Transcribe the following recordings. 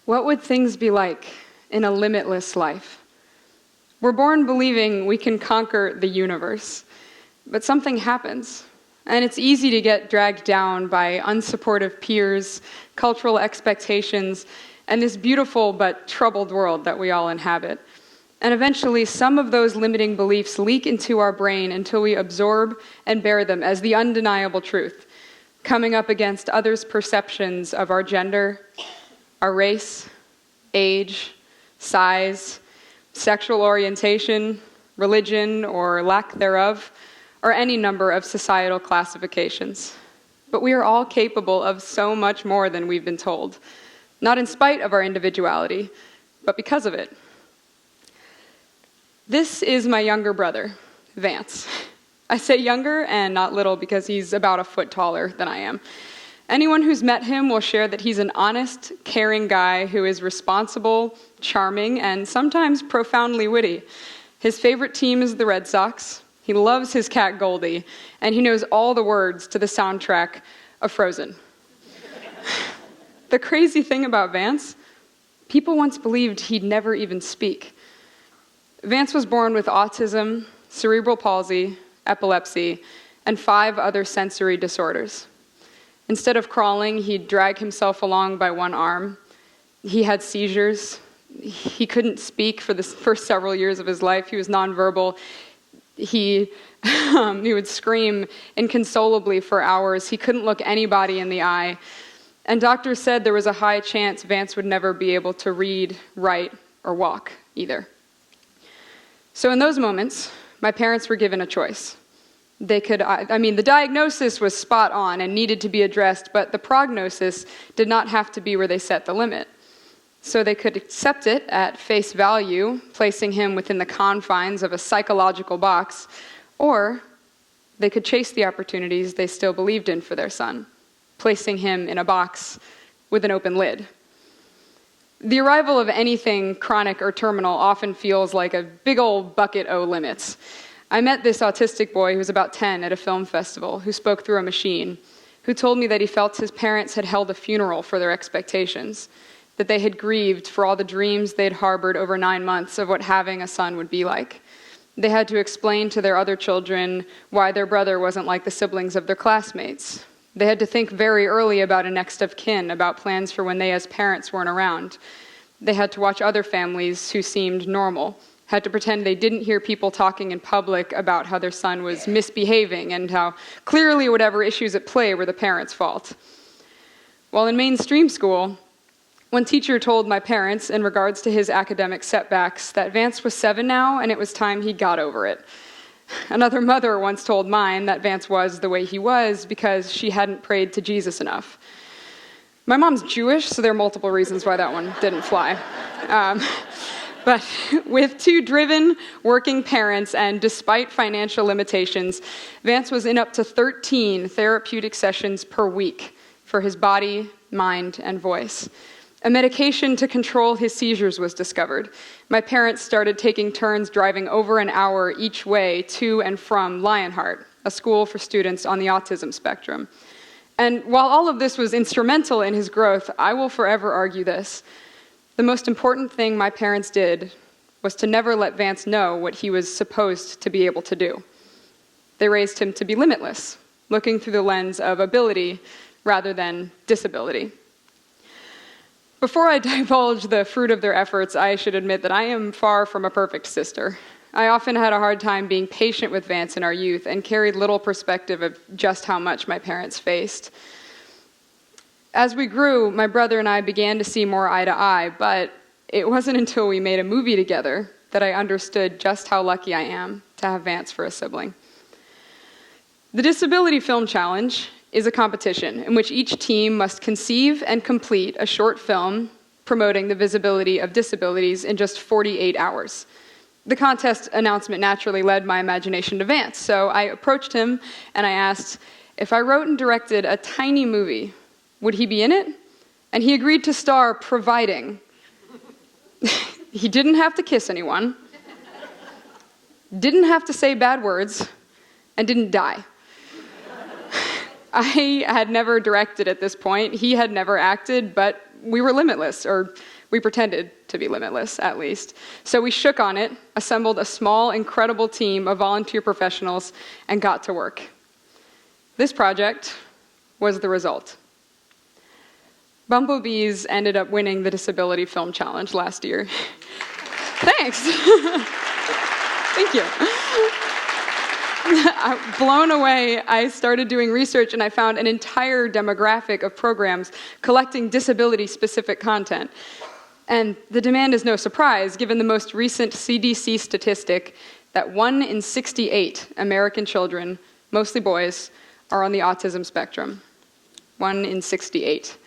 What would things be like in a limitless life? We're born believing we can conquer the universe, but something happens, and it's easy to get dragged down by unsupportive peers, cultural expectations, and this beautiful but troubled world that we all inhabit. And eventually, some of those limiting beliefs leak into our brain until we absorb and bear them as the undeniable truth, coming up against others' perceptions of our gender, our race, age, size, sexual orientation, religion, or lack thereof, or any number of societal classifications. But we are all capable of so much more than we've been told, not in spite of our individuality, but because of it. This is my younger brother, Vance. I say younger and not little because he's about a foot taller than I am. Anyone who's met him will share that he's an honest, caring guy who is responsible, charming, and sometimes profoundly witty. His favorite team is the Red Sox. He loves his cat Goldie, and he knows all the words to the soundtrack of Frozen. The crazy thing about Vance, people once believed he'd never even speak. Vance was born with autism, cerebral palsy, epilepsy, and 5 other sensory disorders. Instead of crawling, he'd drag himself along by one arm. He had seizures. He couldn't speak for the first several years of his life. He was nonverbal. He would scream inconsolably for hours. He couldn't look anybody in the eye. And doctors said there was a high chance Vance would never be able to read, write, or walk either. So in those moments, my parents were given a choice. The diagnosis was spot on and needed to be addressed, but the prognosis did not have to be where they set the limit. So they could accept it at face value, placing him within the confines of a psychological box, or they could chase the opportunities they still believed in for their son, placing him in a box with an open lid. The arrival of anything chronic or terminal often feels like a big old bucket o' limits. I met this autistic boy who was about 10 at a film festival who spoke through a machine, who told me that he felt his parents had held a funeral for their expectations, that they had grieved for all the dreams they'd harbored over 9 months of what having a son would be like. They had to explain to their other children why their brother wasn't like the siblings of their classmates. They had to think very early about a next of kin, about plans for when they as parents weren't around. They had to watch other families who seemed normal, had to pretend they didn't hear people talking in public about how their son was misbehaving and how clearly whatever issues at play were the parents' fault. While in mainstream school, one teacher told my parents in regards to his academic setbacks that Vance was 7 now and it was time he got over it. Another mother once told mine that Vance was the way he was because she hadn't prayed to Jesus enough. My mom's Jewish, so there are multiple reasons why that one didn't fly. But with 2 driven, working parents and despite financial limitations, Vance was in up to 13 therapeutic sessions per week for his body, mind, and voice. A medication to control his seizures was discovered. My parents started taking turns driving over an hour each way to and from Lionheart, a school for students on the autism spectrum. And while all of this was instrumental in his growth, I will forever argue this. The most important thing my parents did was to never let Vance know what he was supposed to be able to do. They raised him to be limitless, looking through the lens of ability rather than disability. Before I divulge the fruit of their efforts, I should admit that I am far from a perfect sister. I often had a hard time being patient with Vance in our youth and carried little perspective of just how much my parents faced. As we grew, my brother and I began to see more eye to eye, but it wasn't until we made a movie together that I understood just how lucky I am to have Vance for a sibling. The Disability Film Challenge is a competition in which each team must conceive and complete a short film promoting the visibility of disabilities in just 48 hours. The contest announcement naturally led my imagination to Vance, so I approached him and I asked, if I wrote and directed a tiny movie, would he be in it? And he agreed to star, providing he didn't have to kiss anyone, didn't have to say bad words, and didn't die. I had never directed at this point. He had never acted, but we were limitless, or We pretended to be limitless, at least. So we shook on it, assembled a small, incredible team of volunteer professionals, and got to work. This project was the result. Bumblebees ended up winning the Disability Film Challenge last year. Thanks. Thank you. Blown away, I started doing research and I found an entire demographic of programs collecting disability-specific content. And the demand is no surprise, given the most recent CDC statistic that 1 in 68 American children, mostly boys, are on the autism spectrum. 1 in 68.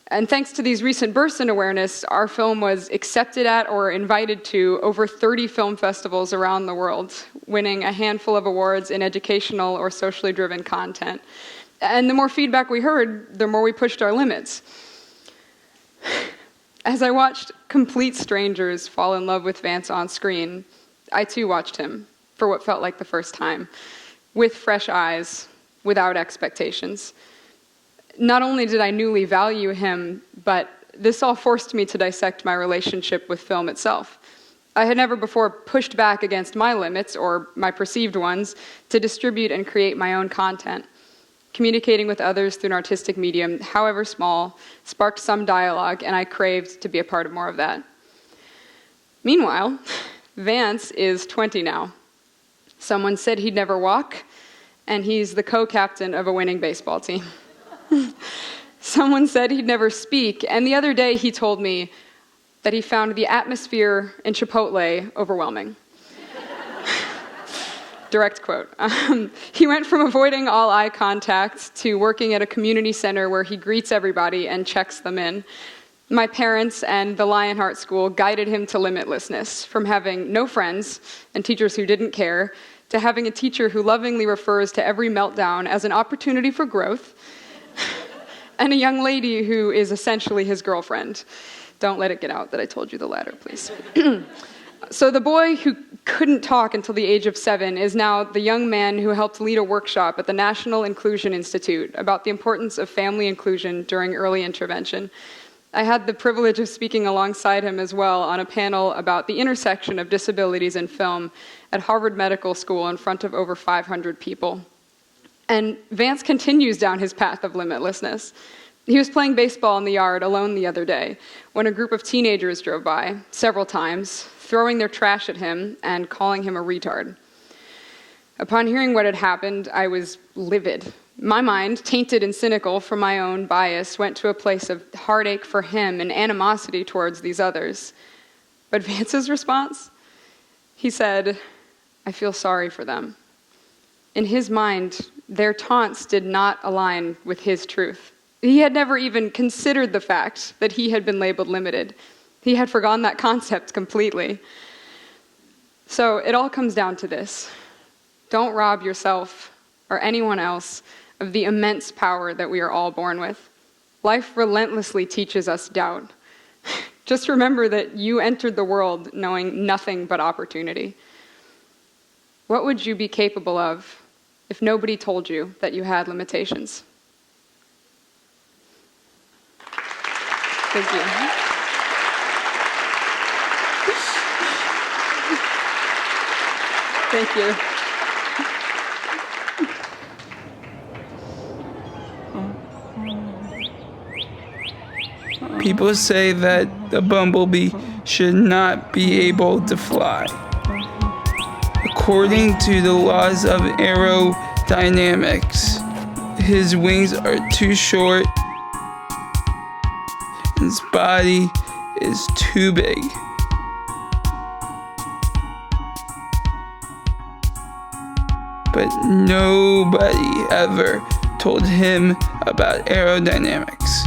And thanks to these recent bursts in awareness, our film was accepted at or invited to over 30 film festivals around the world, winning a handful of awards in educational or socially driven content. And the more feedback we heard, the more we pushed our limits. As I watched complete strangers fall in love with Vance on screen, I too watched him for what felt like the first time, with fresh eyes, without expectations. Not only did I newly value him, but this all forced me to dissect my relationship with film itself. I had never before pushed back against my limits, or my perceived ones, to distribute and create my own content. Communicating with others through an artistic medium, however small, sparked some dialogue, and I craved to be a part of more of that. Meanwhile, Vance is 20 now. Someone said he'd never walk, and he's the co-captain of a winning baseball team. Someone said he'd never speak, and the other day he told me that he found the atmosphere in Chipotle overwhelming. Direct quote. He went from avoiding all eye contact to working at a community center where he greets everybody and checks them in. My parents and the Lionheart School guided him to limitlessness, from having no friends and teachers who didn't care, to having a teacher who lovingly refers to every meltdown as an opportunity for growth, and a young lady who is essentially his girlfriend. Don't let it get out that I told you the latter, please. So the boy who couldn't talk until the age of 7 is now the young man who helped lead a workshop at the National Inclusion Institute about the importance of family inclusion during early intervention. I had the privilege of speaking alongside him as well on a panel about the intersection of disabilities and film at Harvard Medical School in front of over 500 people. And Vance continues down his path of limitlessness. He was playing baseball in the yard alone the other day when a group of teenagers drove by several times, throwing their trash at him and calling him a retard. Upon hearing what had happened, I was livid. My mind, tainted and cynical from my own bias, went to a place of heartache for him and animosity towards these others. But Vance's response? He said, "I feel sorry for them." In his mind, their taunts did not align with his truth. He had never even considered the fact that he had been labeled limited. He had forgotten that concept completely. So it all comes down to this. Don't rob yourself or anyone else of the immense power that we are all born with. Life relentlessly teaches us doubt. Just remember that you entered the world knowing nothing but opportunity. What would you be capable of if nobody told you that you had limitations? Thank you. Thank you. People say that the bumblebee should not be able to fly. According to the laws of aerodynamics, his wings are too short, his body is too big. But nobody ever told him about aerodynamics.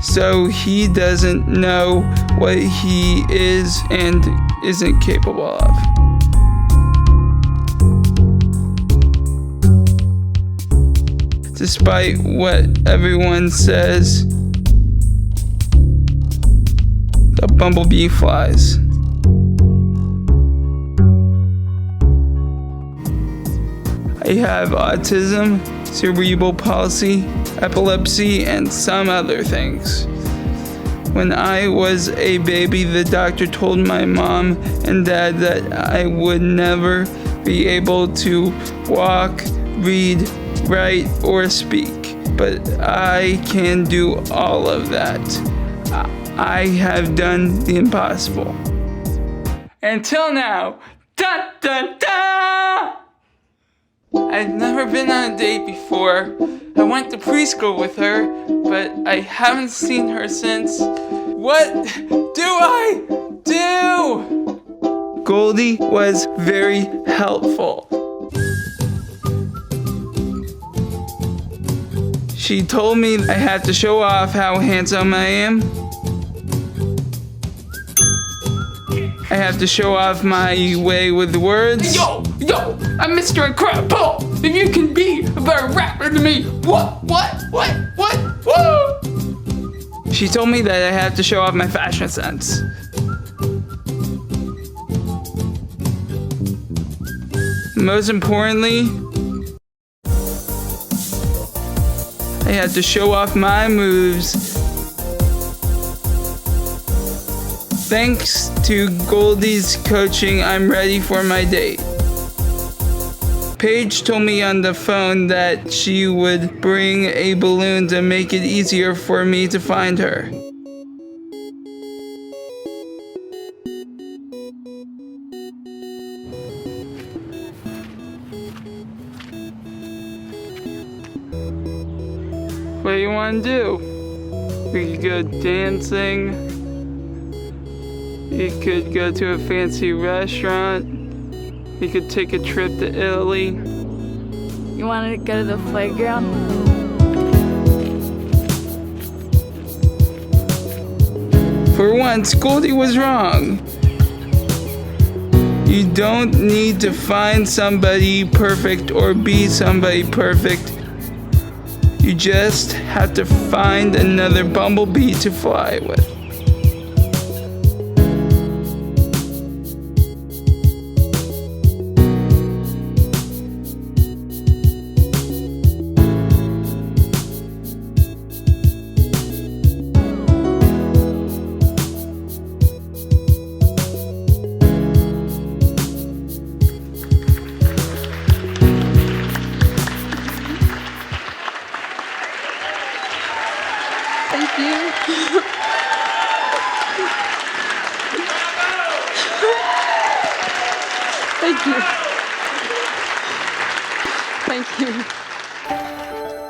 So he doesn't know what he is and isn't capable of. Despite what everyone says, the bumblebee flies. I have autism cerebral palsy, epilepsy, and some other things. When I was a baby, the doctor told my mom and dad that I would never be able to walk, read, write, or speak. But I can do all of that. I have done the impossible. Until now. Dun, dun, dun! I've never been on a date before. I went to preschool with her, but I haven't seen her since. What do I do? Goldie was very helpful. She told me I had to show off how handsome I am. I have to show off my way with words. Yo, I'm Mr. Incredible. If you can be a better rapper than me, what? Woo! She told me that I have to show off my fashion sense. Most importantly, I had to show off my moves. Thanks to Goldie's coaching, I'm ready for my date. Paige told me on the phone that she would bring a balloon to make it easier for me to find her. What do you want to do? We could go dancing. You could go to a fancy restaurant. You could take a trip to Italy. You want to go to the playground? For once, Goldie was wrong. You don't need to find somebody perfect or be somebody perfect. You just have to find another bumblebee to fly with. Thank you. Thank you. Thank you.